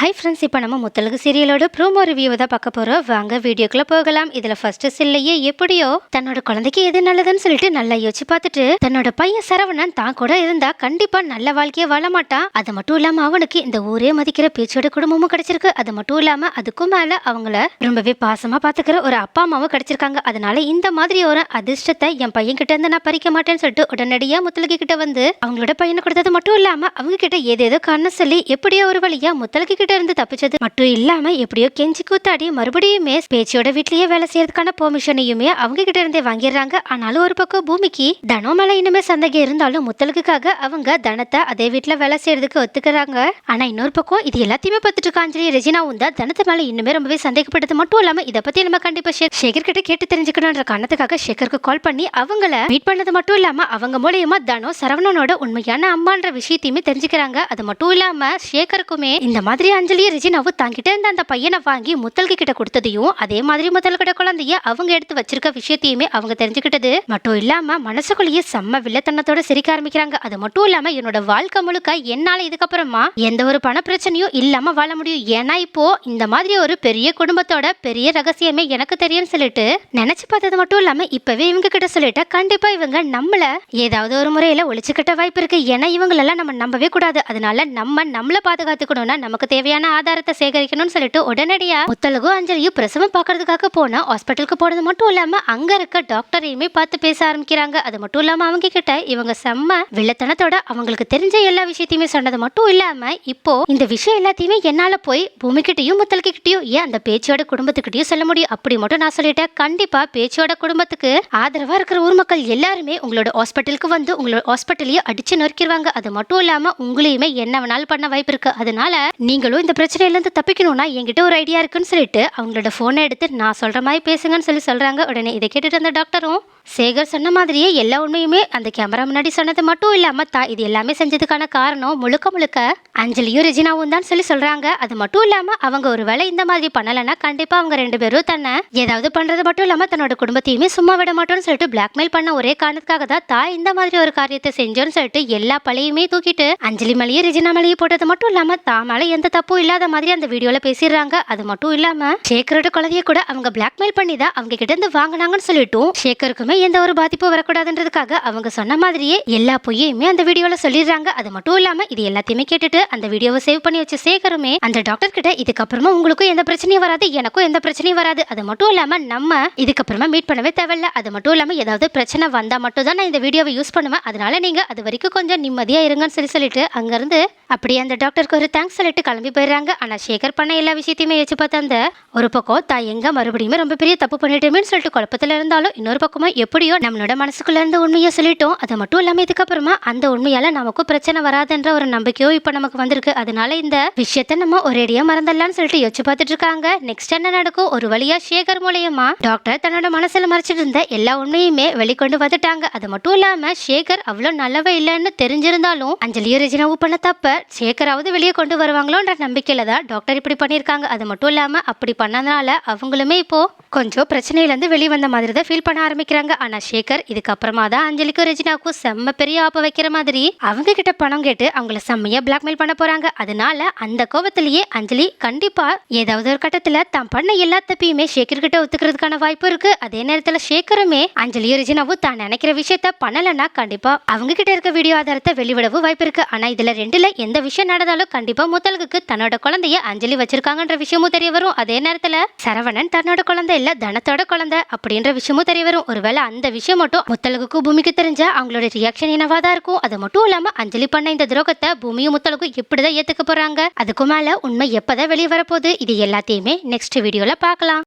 Hi friends, இப்போ நம்ம Muthazhagu சீரியலோட promo ரிவ்யூவை தான் பார்க்க போகிறோம். வாங்க வீடியோக்குள்ளே போகலாம். இதில் ஃபர்ஸ்ட் சில்லையே எப்படியோ தன்னோட குழந்தைக்கு எது நல்லதுன்னு சொல்லிட்டு நல்லா யோசிச்சு பார்த்துட்டு தன்னோட பையன் சரவணன் தான் கூட இருந்தா கண்டிப்பாக நல்ல வாழ்க்கையை வாழ மாட்டான். அது மட்டும் இல்லாமல் அவனுக்கு இந்த ஊரே மதிக்கிற பேச்சோட குடும்பமும் கிடைச்சிருக்கு. அது மட்டும் இல்லாமல் அதுக்கும் மேலே அவங்கள ரொம்பவே பாசமாக பார்த்துக்கிற ஒரு அப்பா அம்மாவும் கிடைச்சிருக்காங்க. அதனால இந்த மாதிரி ஒரு அதிர்ஷ்டத்தை என் பையன் கிட்ட இருந்து நான் பறிக்க மாட்டேன்னு சொல்லிட்டு உடனடியாக முத்தழகு கிட்ட வந்து அவங்களோட பையனை கொடுத்தது மட்டும் இல்லாமல் அவங்க கிட்ட ஏதேதோ காரணம் சொல்லி எப்படியோ ஒரு வழியா முத்தழகு கிட்ட இருந்து தப்பிச்சது மட்டும் இல்லாம எப்படியோ கெஞ்சி கூத்தாடி மறுபடியுமே பேச்சியோட வீட்லயே வேலை செய்யறதுக்கான பெர்மிஷனையுமே அவங்க கிட்ட இருந்தே வாங்கிடுறாங்க. ஆனாலும் ஒரு பக்கம் பூமிக்கு தனம் மேல இன்னுமே சந்தேகம் இருந்தாலும் முத்தழகுக்காக அவங்க தனத்தை அதே வீட்டுல வேலை செய்யறதுக்கு ஒத்துக்கிறாங்க. ஆனா இன்னொரு பக்கம் இது எல்லாத்தையுமே பார்த்துட்டு இருக்க அஞ்சலி ரெஜினாவும் தான் தனத்து மேல இன்னுமே ரொம்பவே சந்தேகப்பட்டது மட்டும் இல்லாம இதை பத்தி நம்ம கண்டிப்பா சேகர் கிட்ட கேட்டு தெரிஞ்சுக்கணும்ன்ற காரணத்துக்காக சேகருக்கு கால் பண்ணி அவங்கள மீட் பண்ணது மட்டும் இல்லாம அவங்க மூலியமா தனம் சரவணனோட உண்மையான அம்மான்ற விஷயத்தையுமே தெரிஞ்சுக்கிறாங்க. அது மட்டும் இல்லாம சேகருக்குமே இந்த மாதிரி அஞ்சலி ரெஜினாவும் தாங்கிட்ட இருந்த அந்த பையனை வாங்கி முத்தழகு கிட்ட கொடுத்ததையும் அதே மாதிரி முத்தழகோட குழந்தைய அவங்க எடுத்து வச்சிருக்க விஷயத்தையுமே அவங்க தெரிஞ்சுக்கிட்டது மட்டும் இல்லாம மனசுக்குள்ளேயே செம்ம வில்லத்தனத்தோட சிரிக்க ஆரம்பிக்கிறாங்க. அது மட்டும் இல்லாம என்னோட வாழ்க்கை முழுக்க என்னால இதுக்கப்புறமா எந்த ஒரு பண பிரச்சனையும் இல்லாம வாழ முடியும். ஏன்னா இப்போ இந்த மாதிரி ஒரு பெரிய குடும்பத்தோட பெரிய ரகசியமே எனக்கு தெரியும்னு சொல்லிட்டு நினைச்சு பார்த்தது மட்டும் இல்லாம இப்பவே இவங்க கிட்ட சொல்லிட்டா கண்டிப்பா இவங்க நம்மள ஏதாவது ஒரு முறையில ஒழிச்சுக்கிட்ட வாய்ப்பு இருக்கு. ஏன்னா இவங்களெல்லாம் நம்ம நம்பவே கூடாது. அதனால நம்மள பாதுகாத்துக்கணும்னா நமக்கு தேவையான ஆதாரத்தை சேகரிக்கணும்னு சொல்லிட்டு உடனடியா முத்தழகு அஞ்சலியும் பிரசவம் பார்க்கறதுக்காக போனா ஹாஸ்பிட்டலுக்கு போனது மட்டும் இல்லாம அங்க இருக்க டாக்டரையுமே பார்த்து பேச ஆரம்பிக்கிறாங்க. அது மட்டும் இல்லாம அவங்க கிட்ட இவங்க செம்ம வில்லத்தனத்தோட அவங்களுக்கு தெரிஞ்ச எல்லா விஷயத்தையுமே சொன்னது மட்டும் இல்லாம இப்போ இந்த விஷயம் எல்லாத்தையுமே என்னால போய் பூமி கிட்டையும் முத்தழகு கிட்டையும் ஏன் அந்த பேச்சோட குடும்பத்துக்கிட்டையும் சொல்ல முடியும். அப்படி மட்டும் நான் சொல்லிட்டேன். கண்டிப்பா பேச்சோட குடும்பத்துக்கு ஆதரவா இருக்கிற ஊர் மக்கள் எல்லாருமே உங்களோட ஹாஸ்பிட்டலுக்கு வந்து உங்களோட ஹாஸ்பிட்டலையும் அடிச்சு நொறுக்கிடுவாங்க. அது மட்டும் இல்லாம உங்களையுமே என்ன வேணாலும் பண்ண வாய்ப்பு இருக்கு. அதனால நீங்களும் இந்த பிரச்சனையில இருந்து தப்பிக்கணும்னா என்கிட்ட ஒரு ஐடியா இருக்குன்னு சொல்லிட்டு அவங்களோட போனை எடுத்து நான் சொல்ற மாதிரி பேசுங்கன்னு சொல்றாங்க. உடனே இதை கேட்டுட்டு அந்த டாக்டரும் சேகர் சொன்ன மாதிரியே எல்லா உண்மையுமே அந்த கேமரா முன்னாடி சொன்னது மட்டும் இல்லாம இது எல்லாமே செஞ்சதுக்கான காரணம் முழுக்க அஞ்சலியும் ரெஜினாவும் தான் சொல்றாங்க. அது மட்டும் இல்லாம அவங்க ஒரு வேளை இந்த மாதிரி பண்ணலன்னா கண்டிப்பா அவங்க ரெண்டு பேரும் தன்னை ஏதாவது பண்றது மட்டும் இல்லாம தன்னோட குடும்பத்தையுமே சும்மா விட மாட்டோம்னு சொல்லிட்டு பிளாக்மெயில் பண்ண ஒரே காரணத்துக்காக தான் இந்த மாதிரி ஒரு காரியத்தை செஞ்சோன்னு சொல்லிட்டு எல்லா பழையுமே தூக்கிட்டு அஞ்சலி மேலேயும் ரெஜினா மேலேயும் போட்டது மட்டும் இல்லாம மேல எந்த தப்பும் இல்லாத மாதிரி அந்த வீடியோல பேசிடுறாங்க. அது மட்டும் இல்லாம சேகரோட குழந்தைய கூட அவங்க பிளாக்மெயில் பண்ணி தான் அவங்க கிட்ட இருந்து வாங்கினாங்கன்னு சொல்லிட்டும் சேகருக்குமே எந்த ஒரு பாதிப்பும் வரக்கூடாதுன்றதுக்காக அவங்க சொன்ன மாதிரியே எல்லா பொய்யுமே அந்த வீடியோல சொல்லிடுறாங்க. அது மட்டும் இல்லாம இது எல்லாத்தையுமே கேட்டுட்டு அந்த வீடியோவை சேவ் பண்ணி வச்ச சேகருமே அந்த டாக்டர் கிட்ட இதுக்கப்புறமா உங்களுக்கும் எந்த பிரச்சனையும் வராது, எனக்கும் எந்த பிரச்சனையும் வராது, அது மட்டும் இல்லாம நம்ம இதுக்கப்புறமா மீட் பண்ணவே தேவையில்ல, அது மட்டும் இல்லாம ஏதாவது பிரச்சனை வந்தா மட்டும் தான் நான் இந்த வீடியோவை யூஸ் பண்ணுவேன், அதனால நீங்க அது வரைக்கும் கொஞ்சம் நிம்மதியா இருங்கன்னு சொல்லிட்டு அங்கிருந்து அப்படியே அந்த டாக்டருக்கு ஒரு தேங்க்ஸ் சொல்லிட்டு கிளம்பி போயிடுறாங்க. ஆனா சேகர் பண்ண எல்லா விஷயத்தையுமே யோசிச்சு பார்த்த அந்த ஒரு பக்கம் எங்க மறுபடியுமே ரொம்ப பெரிய தப்பு பண்ணிட்டோமேன்னு சொல்லிட்டு குழப்பத்துல இருந்தாலும் இன்னொரு பக்கமா எப்படியோ நம்மளோட மனசுக்குள்ள இருந்த உண்மையை சொல்லிட்டோம். அது மட்டும் இல்லாம இதுக்கப்புறமா அந்த உண்மையால நமக்கும் பிரச்சனை வராதுன்ற ஒரு நம்பிக்கையோ இப்ப நமக்கு வந்திருக்கு. அதனால இந்த விஷயத்த நம்ம ஒரேடியா மறந்துடலாம்னு சொல்லிட்டு யோசிச்சு பார்த்துட்டு இருக்காங்க. நெக்ஸ்ட் என்ன நடக்கும்? ஒரு வழியா சேகர் மூலியமா டாக்டர் தன்னோட மனசுல மறைச்சிட்டு இருந்த எல்லா உண்மையுமே வெளிக்கொண்டு வந்துட்டாங்க. அது மட்டும் இல்லாம சேகர் அவ்வளவு நல்லவ இல்லைன்னு தெரிஞ்சிருந்தாலும் அஞ்சலியும் ரெஜினாவும் பண்ண தப்ப சேகராவது வெளியே கொண்டு வருவாங்களோன்ற நம்பிக்கையில தான் டாக்டர் இப்படி பண்ணியிருக்காங்க. அது மட்டும் இல்லாம அப்படி பண்ணதுனால அவங்களுமே இப்போ கொஞ்சம் பிரச்சனையில இருந்து வெளியே வந்த மாதிரி தான் ஃபீல் பண்ண ஆரம்பிக்கிறாங்க. ஆனா சேகர் இதுக்கப்புறமா தான் அஞ்சலிக்கும் ரெஜினாவுக்கும் செம்ம பெரிய ஆப்ப வைக்கிற மாதிரி அவங்க கிட்ட பணம் கேட்டு அவங்கள செம்மையா பிளாக்மெயில் பண்ண போறாங்க. அதனால அந்த கோபத்திலேயே அஞ்சலி கண்டிப்பா ஏதாவது ஒரு கட்டத்துல தான் பண்ண எல்லா தப்பையுமே சேகர் கிட்ட ஒத்துக்கிறதுக்கான வாய்ப்பு இருக்கு. அதே நேரத்துல சேகருமே அஞ்சலியும் ரெஜினாவும் தான் நினைக்கிற விஷயத்த பண்ணலன்னா கண்டிப்பா அவங்க கிட்ட இருக்க வீடியோ ஆதாரத்தை வெளிவிடவும் வாய்ப்பு இருக்கு. ஆனா இதுல ரெண்டுல எந்த விஷயம் நடந்தாலும் கண்டிப்பா முத்தழகுக்கு தன்னோட குழந்தைய அஞ்சலி வச்சிருக்காங்கன்ற விஷயமும் தெரிய வரும். அதே நேரத்துல சரவணன் தன்னோட குழந்தை இல்ல தனத்தோட குழந்தை அப்படின்ற விஷயமும் தெரிய வரும். ஒருவேளை அந்த விஷயம் மட்டும் முத்தழகுக்கு பூமிக்கு தெரிஞ்சா அவங்களோட ரியாக்ஷன் என்னவாதான் இருக்கும். அது மட்டும் இல்லாம அஞ்சலி பண்ண இந்த துரோகத்தை பூமியும் முத்தழகும் எப்படிதான் ஏத்துக்க போறாங்க, அதுக்கு மேல உண்மை எப்பதான் வெளியே வரப்போகுது, இது எல்லாத்தையுமே நெக்ஸ்ட் வீடியோல பார்க்கலாம்.